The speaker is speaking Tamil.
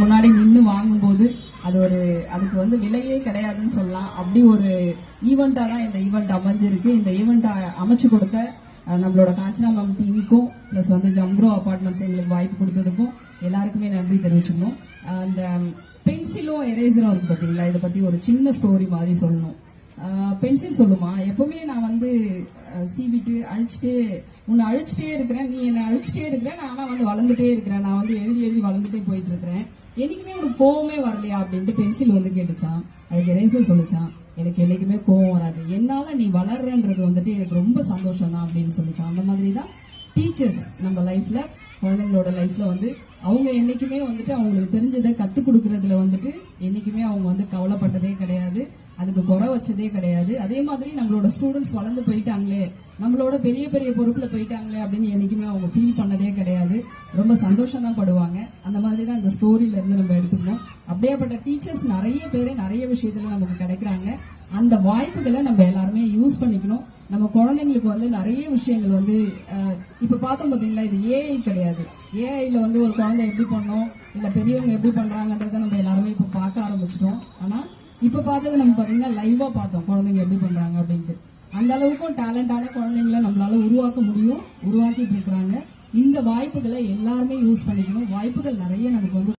முன்னாடி நின்று வாங்கும்போது அது ஒரு அதுக்கு வந்து விலையே கிடையாதுன்னு சொல்லலாம். அப்படி ஒரு ஈவெண்டா தான் இந்த ஈவெண்ட் அமைஞ்சிருக்கு. இந்த ஈவெண்ட் அமைச்சு கொடுத்த நம்மளோட காஞ்சனா மேம் டீமுக்கும் பிளஸ் வந்து ஜம்ப்ரோ அபார்ட்மெண்ட்ஸ் எங்களுக்கு வாய்ப்பு கொடுத்ததுக்கும் எல்லாருக்குமே நன்றி தெரிவிச்சுக்கணும். அந்த பென்சிலும் எரேசரும் இருக்கு பார்த்தீங்களா, இதை பத்தி ஒரு சின்ன ஸ்டோரி மாதிரி சொல்லணும். பென்சில் சொல்லுமா, எப்பவுமே நான் வந்து சீவிட்டு உன்னை அழிச்சிட்டே இருக்கிறேன், நீ என்னை அழிச்சிட்டே இருக்கிறேன், நான் வந்து வளர்ந்துட்டே இருக்கிறேன், நான் வந்து எழுதி எழுதி வளர்ந்துட்டே போயிட்டு இருக்கிறேன், என்னைக்குமே உனக்கு கோவமே வரலையா அப்படின்ட்டு பென்சில் வந்து கேட்டுச்சான். அதுக்கு எரேசர் சொல்லிச்சான், எனக்கு என்னைக்குமே கோவம் வராது, என்னால நீ வளர்றன்றது வந்துட்டு எனக்கு ரொம்ப சந்தோஷம் தான் அப்படின்னு சொல்லிச்சான். அந்த மாதிரி தான் டீச்சர்ஸ் நம்ம லைஃப்ல, குழந்தைங்களோட லைஃப்ல வந்து அவங்க என்னைக்குமே வந்துட்டு அவங்களுக்கு தெரிஞ்சதை கத்துக் கொடுக்கறதுல வந்துட்டு என்னைக்குமே அவங்க வந்து கவலைப்பட்டதே கிடையாது, அதுக்கு குறை வச்சதே கிடையாது. அதே மாதிரி நம்மளோட ஸ்டூடெண்ட்ஸ் வளர்ந்து போயிட்டாங்களே, நம்மளோட பெரிய பெரிய பொறுப்புல போயிட்டாங்களே அப்படின்னு என்னைக்குமே அவங்க ஃபீல் பண்ணதே கிடையாது, ரொம்ப சந்தோஷம் தான் படுவாங்க. அந்த மாதிரி தான் இந்த ஸ்டோரியில இருந்து நம்ம எடுத்துக்கணும். அப்படியேப்பட்ட டீச்சர்ஸ் நிறைய பேர் நிறைய விஷயத்துல நமக்கு கிடைக்கிறாங்க. அந்த வாய்ப்புகளை நம்ம எல்லாருமே யூஸ் பண்ணிக்கணும். நம்ம குழந்தைங்களுக்கு வந்து நிறைய விஷயங்கள் வந்து இப்ப பார்த்தோம் பாத்தீங்களா, இது ஏஐ கிடையாது. ஏஐல வந்து ஒரு குழந்தை எப்படி பண்ணோம் இல்ல பெரியவங்க எப்படி பண்றாங்கன்றத நம்ம எல்லாருமே இப்ப பார்க்க ஆரம்பிச்சிட்டோம். ஆனா இப்ப பார்த்தது நம்ம பாத்தீங்கன்னா லைவா பார்த்தோம் குழந்தைங்க எப்படி பண்றாங்க அப்படின்ட்டு. அந்த அளவுக்கும் டேலண்டான குழந்தைங்களை நம்மளால உருவாக்க முடியும், உருவாக்கிட்டு இருக்கிறாங்க. இந்த வாய்ப்புகளை எல்லாருமே யூஸ் பண்ணிக்கணும். வாய்ப்புகள் நிறைய நமக்கு வந்து